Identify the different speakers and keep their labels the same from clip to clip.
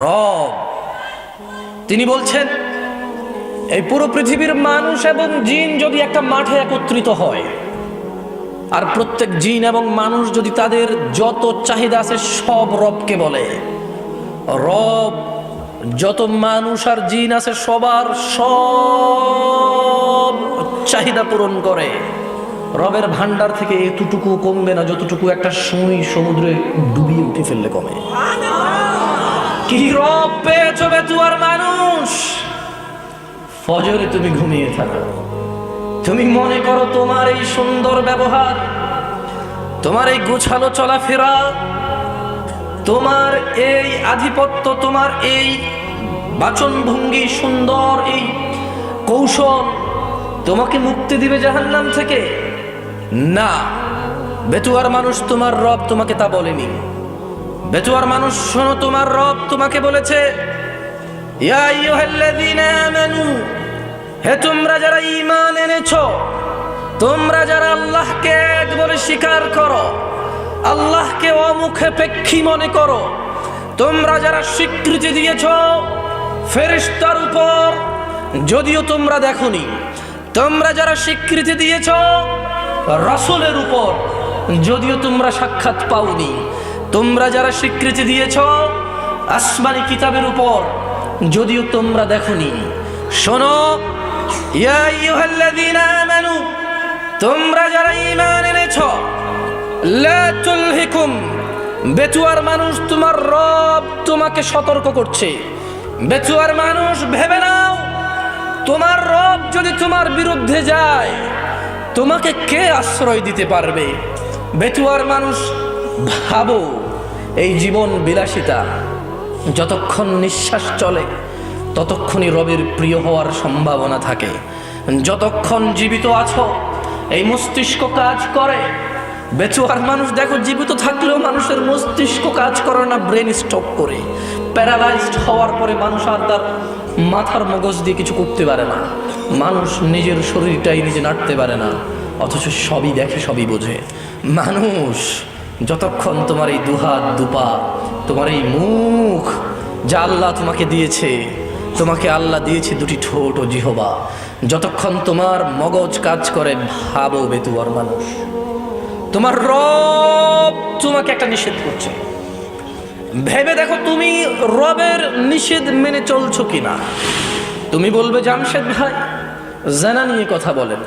Speaker 1: রব তিনি বলছেন এই পুরো পৃথিবীর মানুষ এবং জিন যদি একটা মাঠে একত্রিত হয় আর প্রত্যেক জিন এবং মানুষ যদি তাদের যত চাহিদা আছে সব রবকে বলে, রব যত মানুষ আর জিন আছে সবার সব চাহিদা পূরণ করে, রবের ভান্ডার থেকে এতটুকু কমবে না যতটুকু একটা সুই সমুদ্রে ডুবিয়ে উঠে ফেললে কমে। কি রব পেয়েছ বেতুয়ার মানুষ? ফজরে তুমি ঘুমিয়ে থাকো, তুমি মনে করো তোমার এই সুন্দর ব্যবহার, তোমার এই গোছালো চলাফেরা, তোমার এই আধিপত্য, তোমার এই বাচনভঙ্গি, সুন্দর এই কৌশল তোমাকে মুক্তি দিবে জাহান্নাম থেকে। না, বেতুয়ার মানুষ, তোমার রব তোমাকে তা বলেনি। বেতুয়ার মানুষ শোনো, তোমার রব তোমাকে বলেছে, ইয়া আইয়ুহাল্লাযীনা আমানু, হে তোমরা যারা ঈমান এনেছো, তোমরা যারা আল্লাহকে এক বলে স্বীকার করো, আল্লাহকে অমুখাপেক্ষী মনে করো, তোমরা যারা স্বীকৃতি দিয়েছো ফেরেশতার উপর যদিও তোমরা দেখোনি, তোমরা যারা স্বীকৃতি দিয়েছো রাসূলের উপর যদিও তোমরা সাক্ষাৎ পাওনি, তোমরা যারা স্বীকৃতি দিয়েছো আসমানি কিতাবের উপর যদিও তোমরা দেখোনি, শোনো, ইয়া আইয়ুহাল্লাযীনা আমানু, তোমরা যারা ঈমান এনেছো, লা তুলহিকুম, বেতুয়ার মানুষ তোমার রব তোমাকে সতর্ক করছে। বেতুয়ার মানুষ ভেবে নাও, তোমার রব যদি তোমার বিরুদ্ধে যায় তোমাকে কে আশ্রয় দিতে পারবে? বেতুয়ার মানুষ ভাবো, এই জীবন বিলাসিতা, যতক্ষণ নিঃশ্বাস চলে ততক্ষণই রবের প্রিয় হওয়ার সম্ভাবনা থাকে। যতক্ষণ জীবিত আছো এই মস্তিষ্ক কাজ করে। বেচুয়ার মানুষ দেখো, জীবিত থাকলেও মানুষের মস্তিষ্ক কাজ করে না, ব্রেন স্ট্রোক করে প্যারালাইজড হওয়ার পরে মানুষ আর তার মাথার মগজ দিয়ে কিছু করতে পারে না, মানুষ নিজের শরীরটাই নিজে নাড়তে পারে না, অথচ সবই দেখে, সবই বোঝে। মানুষ যতক্ষণ তোমার এই দুহাত দুপা, তোমার এই মুখ যা আল্লাহ তোমাকে দিয়েছে, তোমাকে আল্লাহ দিয়েছে দুটি ঠোঁট ও জিহবা, যতক্ষণ তোমার মগজ কাজ করে, ভাবো বেতুয়ার মানুষ, তোমার রব তোমাকে একটা নিষেধ করছে, ভেবে দেখো তুমি রবের নিষেধ মেনে চলছো কিনা। তুমি বলবে, জামশেদ ভাই জানা নিয়ে কথা বলেন,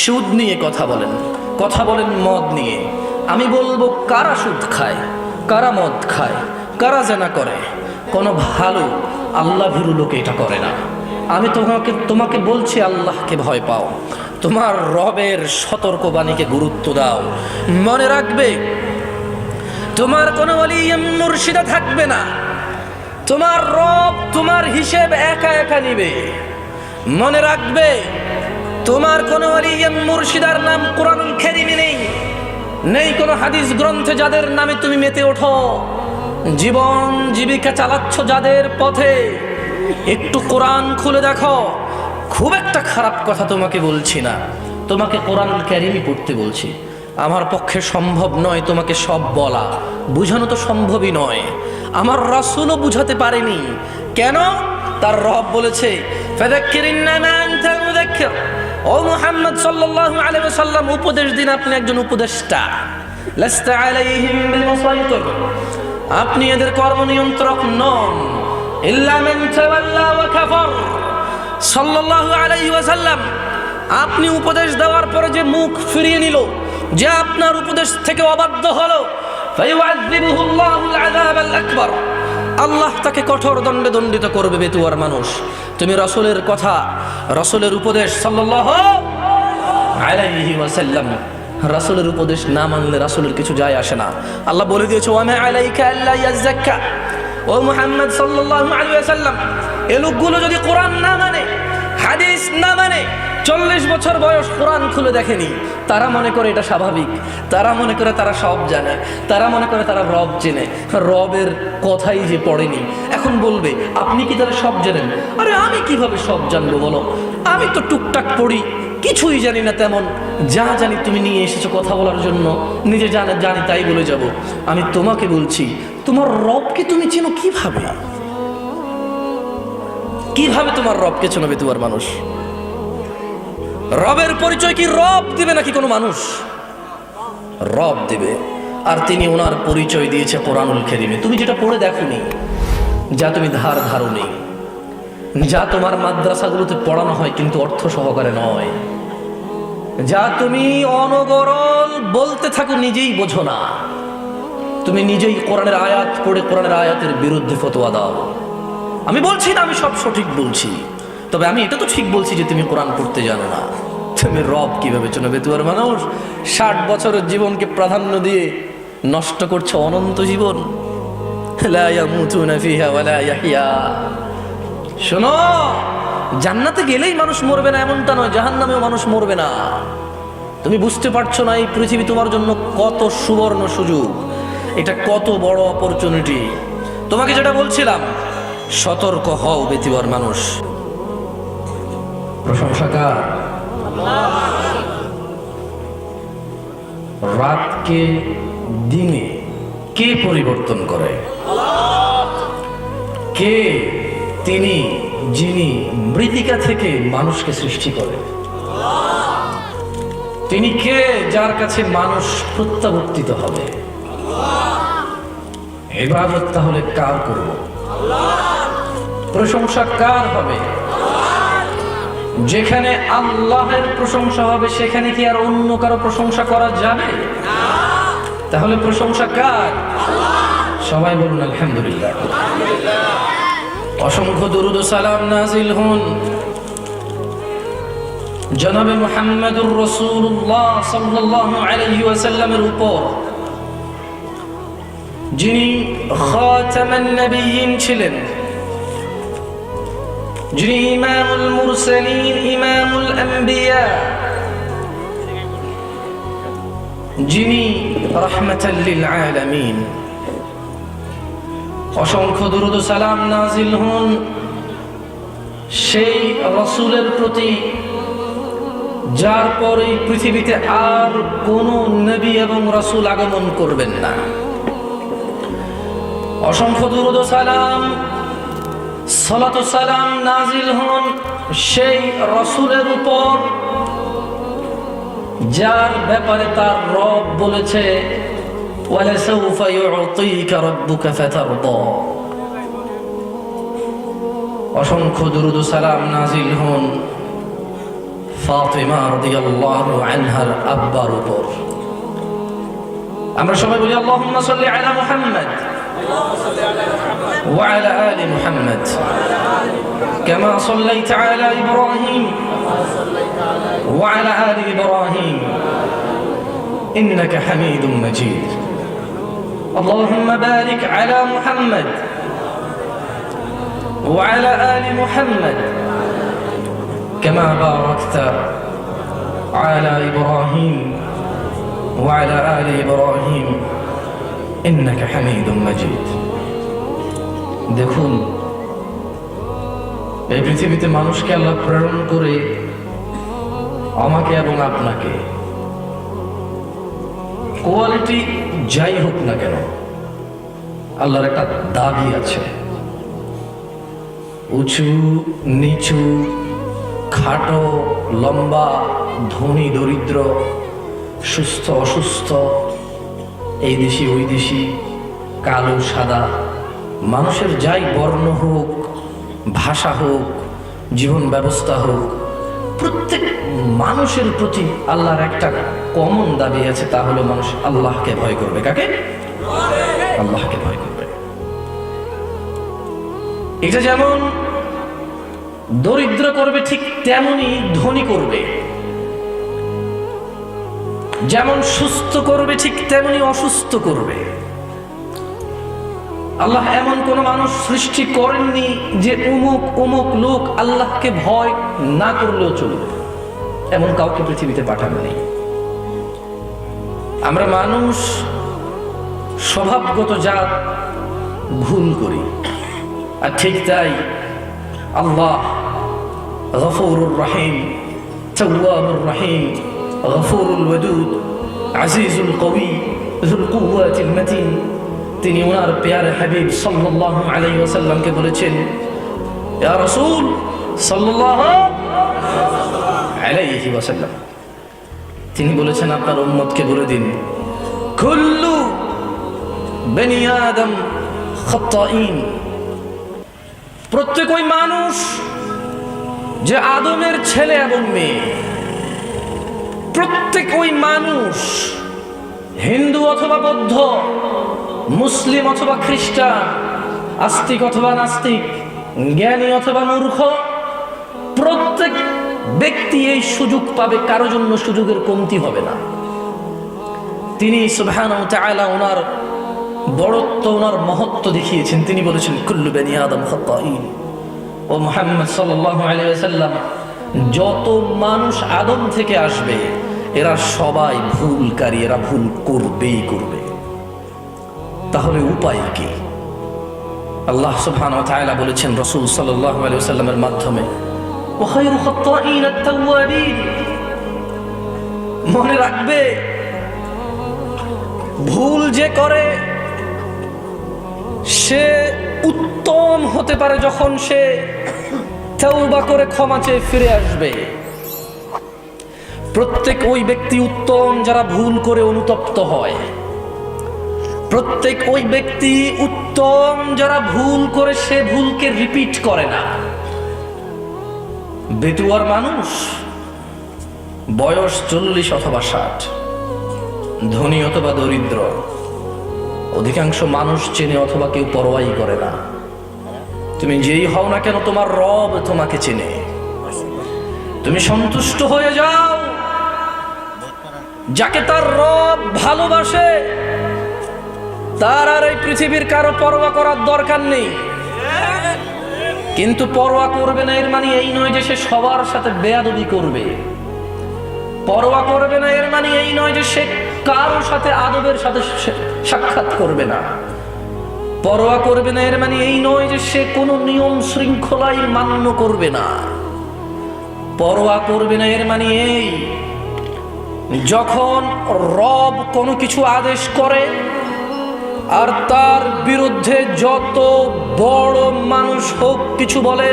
Speaker 1: সুদ নিয়ে কথা বলেন, কথা বলেন মদ নিয়ে। আমি বলবো, কারা সুদ খায়, কারা মদ খায়, কারা জানা করে? কোনো ভালো আল্লাহ ভীরু লোক এটা করে না। আমি তোমাকে বলছি, আল্লাহকে ভয় পাও, তোমার রবের সতর্কবাণীকে গুরুত্ব দাও। মনে রাখবে, তোমার কোনো ওলি মুর্শিদা থাকবে না, তোমার রব তোমার হিসেব একা একা নিবে। মনে রাখবে, তোমার কোনো ওলি মুর্শিদার নাম কোরআনুল কারীমে নেই, নেই কোনো হাদিস গ্রন্থে যাদের নামে তুমি মেতে ওঠো, জীবন জীবিকা চালাচ্ছ যাদের পথে, একটু কোরআন খুলে দেখো। খুব একটা খারাপ কথা তোমাকে বলছি না, তোমাকে কোরআনুল কারীমই পড়তে বলছি। আমার পক্ষে সম্ভব নয় তোমাকে সব বলা, বুঝানো তো সম্ভবই নয়। আমার রাসূলও বুঝাতে পারেনি। কেন? তার রব বলেছে, ফাযাক্কির ইন্নামা আনতা মুযাক্কির, ও মুহাম্মদ সাল্লাল্লাহু আলাইহি ওয়াসাল্লাম উপদেশ দিন, আপনি একজন উপদেষ্টা। লাস্তা আলাইহিম বিমুসাইতির, আপনি এদের কর্ম নিয়ন্ত্রক নন। ইল্লা মান তাওয়াল্লা ওয়া কাফার, সাল্লাল্লাহু আলাইহি ওয়াসাল্লাম আপনি উপদেশ দেওয়ার পরে যে মুখ ফিরিয়ে নিল, যে আপনার উপদেশ থেকে অবাধ্য হলো, ফায়ুআযিবুহুল্লাহুল আযাবাল আকবার, আল্লাহ তাকে কঠোর দণ্ডে দণ্ডিত করবে। বেতুয়ার মানুষ, তুমি রাসূলের কথা, রাসূলের উপদেশ সাল্লাল্লাহু আলাইহি ওয়াসাল্লাম, রাসূলের উপদেশ না মানলে রাসূলের কিছু যায় আসে না। আল্লাহ বলে দিয়েছে, ওয়া মা আলাইকা আল্লা ইয়াযাক্কা, ও মুহাম্মদ সাল্লাল্লাহু আলাইহি ওয়াসাল্লাম এই লোকগুলো যদি কোরআন না মানে, হাদিস না মানে, 40 বছর বয়স কোরআন খুলে দেখেনি, তারা মনে করে এটা স্বাভাবিক, তারা মনে করে তারা সব জানে, তারা মনে করে তারা রব চেনে, রবের কথাই যে পড়েনি। এখন বলবে, আপনি কি তারা সব জানেন? আরে আমি কিভাবে সব জানবো বলো, আমি তো টুকটাক পড়ি, কিছুই জানি না তেমন, যা জানি তুমি নিয়ে এসেছো কথা বলার জন্য, নিজে জানি তাই বলে যাব। আমি তোমাকে বলছি, তোমার রবকে তুমি চেনো কিভাবে? কিভাবে তোমার রবকে চেনবে তোমার মানুষ? রবের পরিচয় কি রব দিবে নাকি কোনো মানুষ? রব দিবে, আর তিনি ওনার পরিচয় দিয়েছে কোরআনুল কারীমে। তুমি যেটা পড়ে দেখোনি, যা তুমি ধারোনি, যা তোমার মাদ্রাসাগুলোতে পড়ানো হয় কিন্তু অর্থ সহকারে নয়, যা তুমি অনগরল বলতে থাকো নিজেই বোঝো না, তুমি নিজেই কোরআনের আয়াত পড়ে কোরআনের আয়াতের বিরুদ্ধে ফতোয়া দাও। আমি বলছি না আমি সব সঠিক বলছি, তবে আমি এটা তো ঠিক বলছি যে তুমি কোরআন পড়তে জানো না। তুমি রব কিভাবে চেনবে তোমার মানুষ? 60 বছরের জীবনকে প্রাধান্য দিয়ে নষ্ট করছো অনন্ত জীবন। লা ইয়ামুতুনা ফিহা ওয়া লা ইয়াহইয়া। শোনো, জান্নাতে গেলেই মানুষ মরবে না এমনটা নয়, জাহান্নামেও মানুষ মরবে না। তুমি বুঝতে পারছো না এই পৃথিবী তোমার জন্য কত সুবর্ণ সুযোগ, এটা কত বড় অপরচুনিটি। তোমাকে যেটা বলছিলাম, সতর্ক হও বেতিবার মানুষ। প্রশংসা কার? রাতকে দিনে কে পরিবর্তন করে? কে তিনি যিনি মৃত্তিকা থেকে মানুষকে সৃষ্টি করে? তিনি কে যার কাছে মানুষ প্রত্যাবর্তিত হবে? ইবাদত তাহলে কার করব? প্রশংসা কার হবে? যেখানে আল্লাহের প্রশংসা হবে সেখানে কি আর অন্য কারো প্রশংসা করা যাবে? তাহলে প্রশংসা কার? সবাই বলুন আলহামদুলিল্লাহ। অসংখ্য দুরূদ ও সালাম নাযিল হন জনাবে মুহাম্মদুর রাসূলুল্লাহ সাল্লাল্লাহু আলাইহি ওয়াসাল্লামের উপর, যিনি খাতামান নবিয়্যিন ছিলেন, যিনি ইমামুল মুরসালিন, ইমামুল আম্বিয়া, যিনি রাহমাতাল লিল আলামিন। অসংখ্য দুরূদ ও সালাম নাযিল হন সেই রাসূলের প্রতি যার পর এই পৃথিবীতে আর কোনো নবী এবং রাসূল আগমন করবেন না। অসংখ্য দুরূদ ও সালাম, সালাত ও সালাম নাযিল হন সেই রাসূলের উপর যার ব্যাপারে তার রব বলেছে ওয়ালাসাউফা ইউতিকা রাব্বুকা ফাতারদা। অসংখ্য দুরূদ ও সালাম নাযিল হন ফাতিমা রাদিয়াল্লাহু আনহার আব্বার উপর। আমরা সবাই বলি আল্লাহুম্মা সাল্লি আলা মুহাম্মাদ ওয়া আলা আলি মুহাম্মাদ কামা সাল্লাইতা আলা ইব্রাহিম ওয়া আলা আলি ইব্রাহিম ইন্নাকা হামিদুম মাজিদ। আল্লাহুম্মা বারিক আলা মুহাম্মাদ ওয়া আলা আলি মুহাম্মাদ كما باركت على إبراهيم وعلى آل إبراهيم إنك حميد مجيد। দেখুন, এই পৃথিবীতে মানুষকে আল্লাহ প্রেরণ করে আমাকে এবং আপনাকে, কোয়ালিটি যাই হোক না কেন, আল্লাহর একটা দাবি আছে। উঁচু নিচু, খাটো লম্বা, ধনী দরিদ্র, সুস্থ অসুস্থ, এই দেশি ওই দেশি, কালো সাদা, মানুষের যাই বর্ণ হোক, ভাষা হোক, জীবন ব্যবস্থা হোক, প্রত্যেক মানুষের প্রতি আল্লাহর একটা কমন দাবি আছে, তা হলো মানুষ আল্লাহকে ভয় করবে। কাকে? আল্লাহকে ভয় করবে। এটা যেমন দরিদ্র করবে ঠিক তেমনি ধনী করবে, যেমন সুস্থ করবে ঠিক তেমনি অসুস্থ করবে। আল্লাহ এমন কোন মানুষ সৃষ্টি করেননি যে অমুক অমুক লোক আল্লাহকে ভয় না করলেও চলবে, এমন কাউকে পৃথিবীতে পাঠানো নেই। আমরা মানুষ স্বভাবগত জাত, ভুল করি, আর ঠিক তাই আল্লাহ গফুরুর রহিম, তাওয়াবুর রহিম, গফুরুল ওয়াদুদ, আজিজুল কওয়ি, যুল কুওয়াতিল মাতিন। তিনি ওনার প্যারে হাবিব সাল্লাল্লাহু আলাইহি ওয়াসাল্লামকে বলেছেন, ইয়া রাসূল সাল্লাল্লাহু আলাইহি ওয়াসাল্লাম, তিনি বলেছেন আপনার উম্মতকে বলে দিন, কুল্লু বনি আদম খাত্তাইন, প্রত্যেক ওই মানুষ যে আদমের ছেলে এবং মেয়ে, প্রত্যেক ওই মানুষ হিন্দু অথবা বৌদ্ধ, মুসলিম অথবা খ্রিস্টান, আস্তিক অথবা নাস্তিক, জ্ঞানী অথবা মূর্খ, প্রত্যেক ব্যক্তি এই সুযোগ পাবে, কারো জন্য সুযোগের কমতি হবে না। তিনি সুবহানাহু ওয়া তাআলা ওনার বড়ত্ব, ওনার মহত্ব দেখিয়েছেন। তিনি বলেছেন কুল্লু বনি আদম খাত্তাইন। ও মুহাম্মদ সাল্লাল্লাহু আলাইহি ওয়াসাল্লাম, যত মানুষ আদম থেকে আসবে এরা সবাই ভুলকারী, এরা ভুল করবেই করবে। তাহলে উপায় কি? আল্লাহ সুবহানাহু ওয়া তাআলা বলেছেন রাসূল সাল্লাল্লাহু আলাইহি ওয়াসাল্লামের মাধ্যমে, ওয়া খায়রু খাত্তাইন আত-তাওয়াবিন, মনে রাখবে ভুল যে করে সে উত্তম হতে পারে যখন সে তওবা করে ক্ষমা চেয়ে ফিরে আসবে। প্রত্যেক ওই ব্যক্তি উত্তম যারা ভুল করে অনুতপ্ত হয়। প্রত্যেক ওই ব্যক্তি উত্তম যারা ভুল করে সে ভুলকে রিপিট করে না। বেতুয়ার মানুষ বয়স 40 অথবা 60, ধনী অথবা দরিদ্র, অধিকাংশ মানুষ চেনে অথবা কেউ পরোয়াই করে না। তুমি যেই হও না কেন তোমার রব তোমাকে চেনে। তুমি সন্তুষ্ট হয়ে যাও, যাকে তার রব ভালোবাসে তার আর এই পৃথিবীর কারো পরোয়া করার দরকার নেই। কিন্তু পরোয়া করবে না এর মানে এই নয় যে সে সবার সাথে বেয়াদবি করবে। পরোয়া করবে না এর মানে এই নয় যে সে কারো সাথে আদবের সাথে সাক্ষাৎ করবে না। পরোয়া করবে না এর মানে এই নয় যে সে কোনো নিয়ম শৃঙ্খলাই মান্য করবে না। পরোয়া করবে না এর মানে এই, যখন রব কোনো কিছু আদেশ করে আর তার বিরুদ্ধে যত বড় মানুষ হোক কিছু বলে,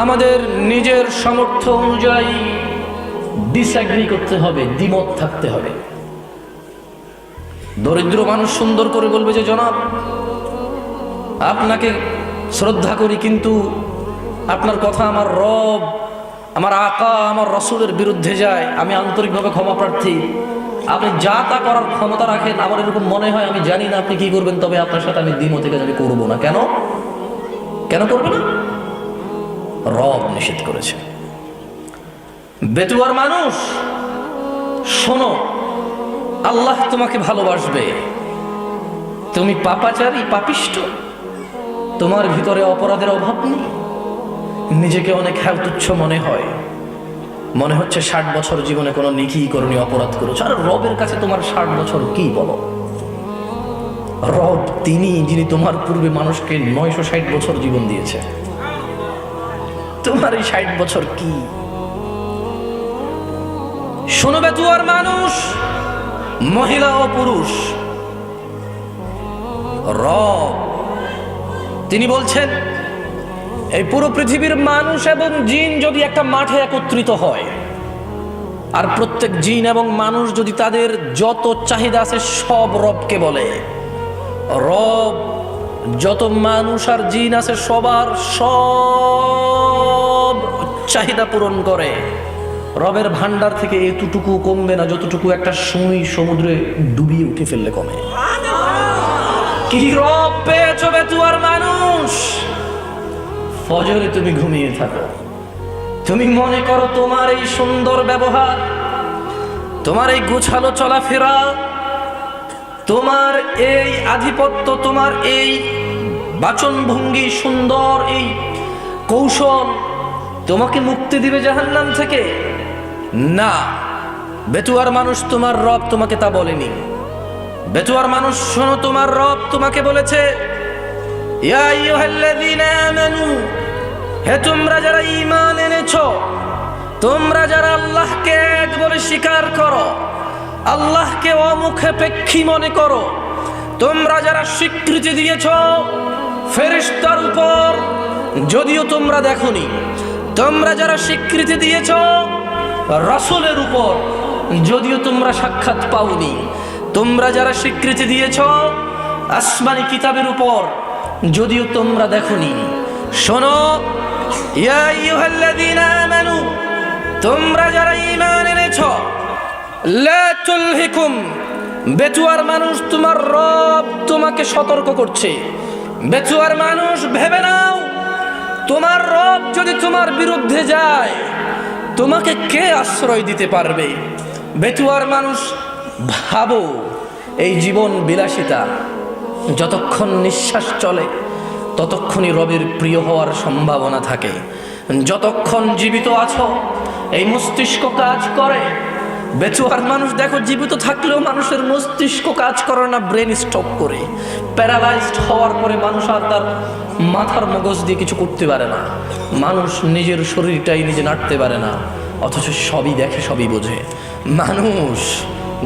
Speaker 1: আমাদের নিজের সামর্থ্য অনুযায়ী ডিসএগ্রি করতে হবে, দ্বিমত থাকতে হবে। দরিদ্র মানুষ সুন্দর করে বলবে যে জনাব আপনাকে শ্রদ্ধা করি, কিন্তু আপনার কথা আমার রব, আমার আকা, আমার রাসূলের বিরুদ্ধে যায়, আমি আন্তরিকভাবে ক্ষমা প্রার্থী। আপনি যা তা করার ক্ষমতা রাখেন, আমার এরকম মনে হয়, আমি জানি না আপনি কি করবেন, তবে আপনার সাথে আমি দ্বিমতে আমি করবো না। কেন কেন করবে না? রব নিষেধ করেছে। বেতুয়ার মানুষ, শোনো, আল্লাহ তোমাকে ভালোবাসবে। তুমি পাপাচারী, পাপিষ্ট, তোমার ভিতরে অপরাধের অভাব নেই, নিজেকে অনেক তুচ্ছ মনে হয়, মনে হচ্ছে 60 বছর জীবনে কোনো নেকি করনি, অপরাধ করেছো। আর রবের কাছে তোমার 60 বছর কি বলো? রব তিনি যিনি তোমার পূর্বে মানুষকে 960 বছর জীবন দিয়েছে। তোমার এই 60 বছর কি? শোনো বেতুয়ার মানুষ, মহিলা ও পুরুষ, রব তিনি বলছেন এই পুরো পৃথিবীর মানুষ এবং জিন যদি একটা মাঠে একত্রিত হয়, আর প্রত্যেক জিন এবং মানুষ যদি তাদের যত চাহিদা আছে সব রবকে বলে, রব যত মানুষ আর জিন আছে সবার সব চাহিদা পূরণ করে, রবের ভান্ডার থেকে এতটুকু কমবে না যতটুকু একটা সুই সমুদ্রে ডুবিয়ে উঠে ফেললে কমে। কি রব পেয়েছো বেতুয়ার মানুষ? ফজরে তুমি ঘুমিয়ে থাকো, তুমি মনে করো তোমার এই সুন্দর ব্যবহার, তোমার এই গোছালো চলাফেরা, তোমার এই আধিপত্য, তোমার এই বাচনভঙ্গি, সুন্দর এই কৌশল তোমাকে মুক্তি দিবে জাহান্নাম থেকে। না, বেতুয়ার মানুষ, তোমার রব তোমাকে তা বলেনি। বেতুয়ার মানুষ শোনো, তোমার রব তোমাকে বলেছে, ইয়া আইয়ুহাল্লাযীনা আমানু, হে তোমরা যারা ঈমান এনেছো, তোমরা যারা আল্লাহকে এক বলে স্বীকার করো, আল্লাহকে অমুখাপেক্ষী মনে করো, তোমরা যারা স্বীকৃতি দিয়েছো ফেরেশতার উপর, যদিও তোমরা দেখোনি, তোমরা যারা স্বীকৃতি দিয়েছ রাসূলের উপর, যদিও তোমরা সাক্ষাৎ পাওনি, তোমরা যারা স্বীকৃতি দিয়েছ আসমানি কিতাবের উপর, যদিও তোমরা দেখোনি, শোনো, ইয়া আইয়ুহাল্লাযীনা আমানু, তোমরা যারা ঈমান এনেছ, লা তুলহিকুম, বেচুয়ার মানুষ, তোমার রব তোমাকে সতর্ক করছে। বেচুয়ার মানুষ, ভেবে নাও, তোমার রব যদি তোমার বিরুদ্ধে যায়, তোমাকে কে আশ্রয় দিতে পারবে? বেচুয়ার মানুষ, ভাবো, এই জীবন বিলাসিতা, যতক্ষণ নিঃশ্বাস চলে ততক্ষণই রবের প্রিয় হওয়ার সম্ভাবনা থাকে। যতক্ষণ জীবিত আছো এই মস্তিষ্ক কাজ করে। বেচুয়ার মানুষ দেখো, জীবিত থাকলেও মানুষের মস্তিষ্ক কাজ করে না, ব্রেন স্টপ করে। প্যারালাইজড হওয়ার পরে মানুষ আর তার মাথার মগজ দিয়ে কিছু করতে পারে না। মানুষ নিজের শরীরটাই নিজে নাড়তে পারে না, অথচ সবই দেখে, সবই বোঝে। মানুষ,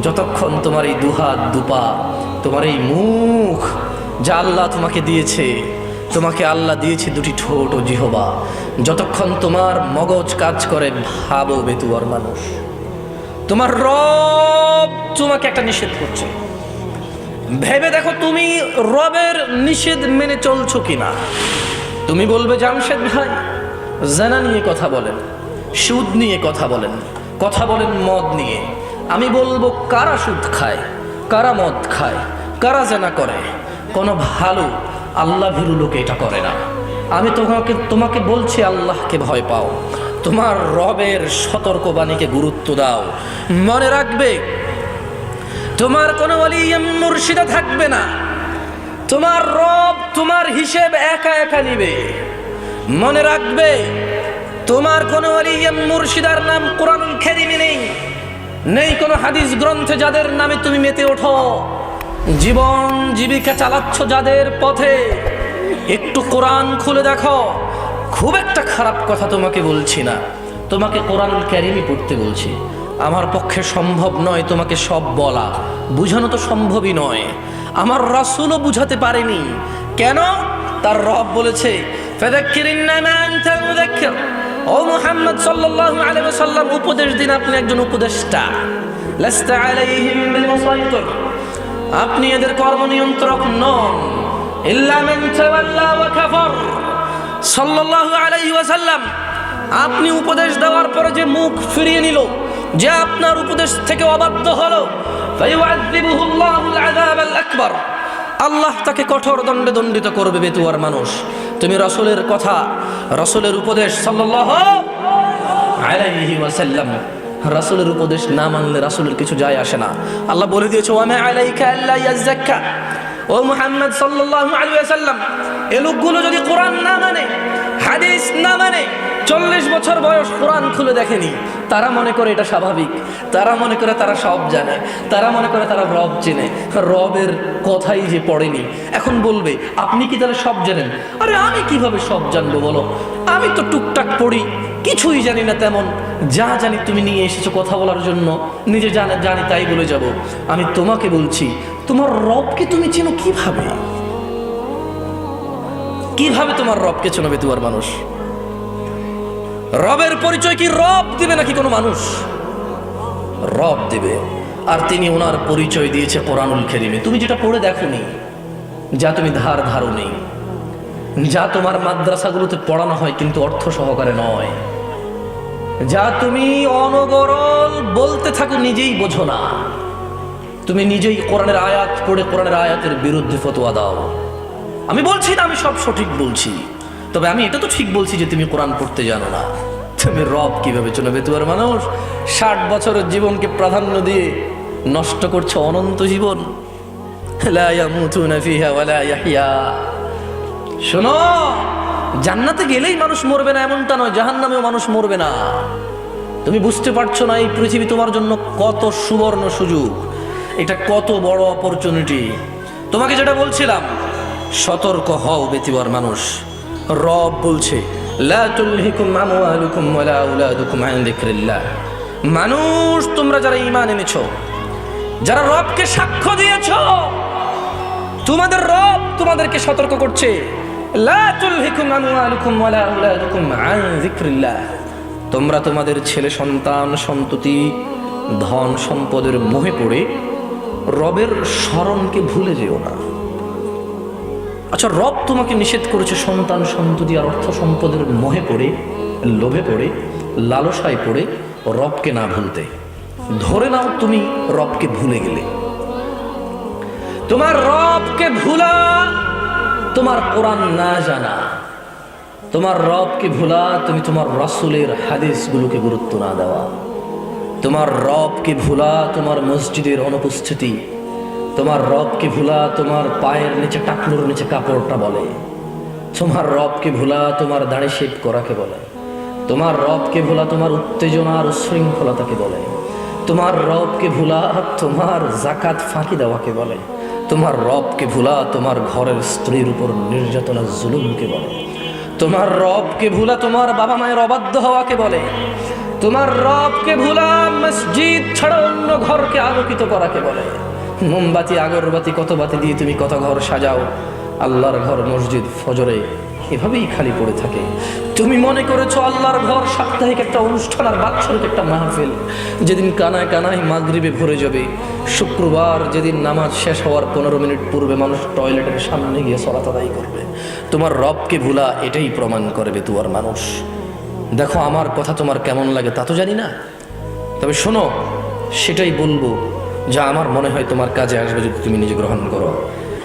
Speaker 1: যতক্ষণ তোমার এই দুহাত দুপা, তোমার এই মুখ যা আল্লাহ তোমাকে দিয়েছে, তোমাকে আল্লাহ দিয়েছে দুটি ঠোঁট ও জিহবা, যতক্ষণ তোমার মগজ কাজ করে, ভাবো বেতুয়ার মানুষ, তোমার রব তোমাকে একটা নিষেধ করছে। ভেবে দেখো তুমি রবের নিষেধ মেনে চলছো কিনা। তুমি বলবে, জামশেদ ভাই জানা নিয়ে কথা বলেন, সুদ নিয়ে কথা বলেন, কথা বলেন মদ নিয়ে। আমি বলবো, কারা সুদ খায়, কারা মদ খায়, কারা জানা করে? কোনো ভালো আল্লাহ ভীরু লোক এটা করে না। আমি তোমাকে বলছি, আল্লাহকে ভয় পাও, তোমার রবের সতর্কবাণীকে গুরুত্ব দাও। মনে রাখবে, তোমার কোনো ওলি মুর্শিদা থাকবে না, তোমার রব তোমার হিসেব একা একা নিবে। মনে রাখবে, তোমার কোনো ওলি মুর্শিদার নাম কোরআনুল কারীমে নেই, নেই কোনো হাদিস গ্রন্থে যাদের নামে তুমি মেতে ওঠো। জীবন জীবিকা চালাচ্ছ যাদের পথে, একটু কোরআন খুলে দেখো। খুব একটা খারাপ কথা তোমাকে বলছি না, তোমাকে কোরআনুল কারীমই পড়তে বলছি। আমার পক্ষে সম্ভব নয় তোমাকে সব বলা, বুঝানো তো সম্ভবই নয়। আমার রাসূলও বুঝাতে পারেনি। কেন? তার রব বলেছে, ফাযাক্কির ইন্নামা আনতা মুযাক্কির। ও মুহাম্মদ সাল্লাল্লাহু আলাইহি ওয়াসাল্লাম, উপদেশ দিন, আপনি একজন উপদেষ্টা। লাস্তা আলাইহিম বিমুসাইতির, আপনি এদের কর্ম নিয়ন্ত্রক নন। ইল্লা মান তাওয়াল্লা ওয়া কাফার। সাল্লাল্লাহু আলাইহি ওয়াসাল্লাম, আপনি উপদেশ দেওয়ার পরে যে মুখ ফিরিয়ে নিল, যে আপনার উপদেশ থেকে অবাধ্য হলো, ফায়ুআযিবুহুল্লাহুল আযাবাল আকবার, আল্লাহ তাকে কঠোর দণ্ডে দণ্ডিত করবে। বেতুয়ার মানুষ, তুমি রাসূলের কথা, রাসূলের উপদেশ সাল্লাল্লাহু আলাইহি ওয়াসাল্লাম, রাসূলের উপদেশ না মানলে রাসূলের কিছু যায় আসে না। আল্লাহ বলে দিয়েছে, ওয়া মা আলাইকা আল্লা ইয়াযাক্কা। ও মুহাম্মদ সাল্লাল্লাহু আলাইহি ওয়াসাল্লাম, এই লোকগুলো যদি কোরআন না মানে, হাদিস না মানে, 40 বছর বয়স কোরআন খুলে দেখেনি, তারা মনে করে এটা স্বাভাবিক, তারা মনে করে তারা সব জানে, তারা মনে করে তারা রব চেনে। রবের কথাই যে পড়েনি, এখন বলবে আপনি কি তাহলে সব জানেন? আরে আমি কিভাবে সব জানবো বলো? আমি তো টুকটাক পড়ি, কিছুই জানি না তেমন। যা জানি তুমি নিয়ে এসেছো কথা বলার জন্য, নিজে জানি তাই বলে যাব। আমি তোমাকে বলছি, তোমার রবকে তুমি চেনো কিভাবে? কিভাবে তোমার রবকে চেনো বেতুয়ার মানুষ? রবের পরিচয় কি রব দিবে নাকি কোনো মানুষ? রব দিবে, আর তিনি ওনার পরিচয় দিয়েছে কোরআনুল কারীমে। তুমি যেটা পড়ে দেখোনি, যা তুমি ধারও নেই, যা তোমার মাদ্রাসাগুলোতে পড়ানো হয় কিন্তু অর্থ সহকারে নয়, যা তুমি অনগরল বলতে থাকো নিজেই বোঝো না, তুমি নিজেই কোরআনের আয়াত পড়ে কোরআনের আয়াতের বিরুদ্ধে ফতোয়া দাও। আমি বলছি না আমি সব সঠিক বলছি, তবে আমি এটা তো ঠিক বলছি যে তুমি কোরআন পড়তে জানো না। তুমি রব কিভাবে চেনো বেতুয়ার মানুষ? 60 বছরের জীবনকে প্রাধান্য দিয়ে নষ্ট করছো অনন্ত জীবন। লা ইয়ামুতুনা ফিহা ওয়া লা ইয়াহইয়া। শোনো, জান্নাতে গেলেই মানুষ মরবে না এমনটা নয়, জাহান্নামেও মানুষ মরবে না। তুমি বুঝতে পারছো না এই পৃথিবী তোমার জন্য কত সুবর্ণ সুযোগ, এটা কত বড় অপরচুনিটি। তোমাকে যেটা বলছিলাম, সতর্ক হও বেতুয়ার মানুষ। রব বলছে, লা তুলহিকুম আমওয়ালুকুম ওয়ালা আওলাদুকুম আন যিকরিল্লাহ। মানুষ, তোমরা যারা ঈমান এনেছো, যারা রবকে সাক্ষ্য দিয়েছো, তোমাদের রব তোমাদেরকে সতর্ক করছে, লা তুলহিকুম আমওয়ালুকুম ওয়ালা আওলাদুকুম আন যিকরিল্লাহ, তোমরা তোমাদের ছেলে সন্তান সন্ততি ধন সম্পদের মোহে পড়ে রবের স্মরণকে ভুলে যেও না। আচ্ছা, রব তোমাকে নিষেধ করেছে সন্তান সন্ততি আর অর্থ সম্পদের মোহে পড়ে, লোভে পড়ে, লালসায় পড়ে রবকে না ভুলতে। ধরে নাও তুমি রবকে ভুলে গেলে। তোমার রবকে ভুলা তোমার কোরআন না জানা, তোমার রবকে ভুলা তুমি তোমার রাসূলের হাদিসগুলোকে গুরুত্ব না দেওয়া, তোমার রবকে ভুলা তোমার মসজিদের অনুপস্থিতি, তোমার রবকে ভুলা তোমার পায়ের নিচে টাকনুর নিচে কাপড়টা বলে, তোমার রবকে ভুলা তোমার দাড়ি শেভ করাকে বলে, তোমার রবকে ভুলা তোমার উত্তেজনা আর উশৃঙ্খলতাকে বলে, তোমার রবকে ভুলা তোমার জাকাত ফাঁকি দেওয়াকে বলে, তোমার রবকে ভুলা তোমার ঘরের স্ত্রীর উপর নির্যাতনা জুলুমকে বলে, তোমার রবকে ভুলা তোমার বাবা মায়ের অবাধ্য হওয়াকে বলে, তোমার রবকে ভুলা মসজিদ ছাড়া অন্য ঘরকে আলোকিত করাকে বলে। মোমবাতি আগরবাতি কত বাতি দিয়ে তুমি কত ঘর সাজাও, আল্লাহর ঘর মসজিদ ফজরে এভাবেই খালি পড়ে থাকে। তুমি মনে করেছো আল্লাহর ঘর সাপ্তাহিক একটা অনুষ্ঠান আর বাৎসরিক একটা মাহফিল, যেদিন কানায় কানায় মাগরিবে ভরে যাবে। শুক্রবার যেদিন নামাজ শেষ হওয়ার 15 মিনিট পূর্বে মানুষ টয়লেটের সামনে গিয়ে সালাত আদায় করবে। তোমার রবকে ভুলা এটাই প্রমাণ করবে তুয়ার মানুষ। দেখো, আমার কথা তোমার কেমন লাগে তা তো জানি না, তবে শোনো, সেটাই বলবো যা আমার মনে হয় তোমার কাজে আসবে যদি তুমি নিজে গ্রহণ করো।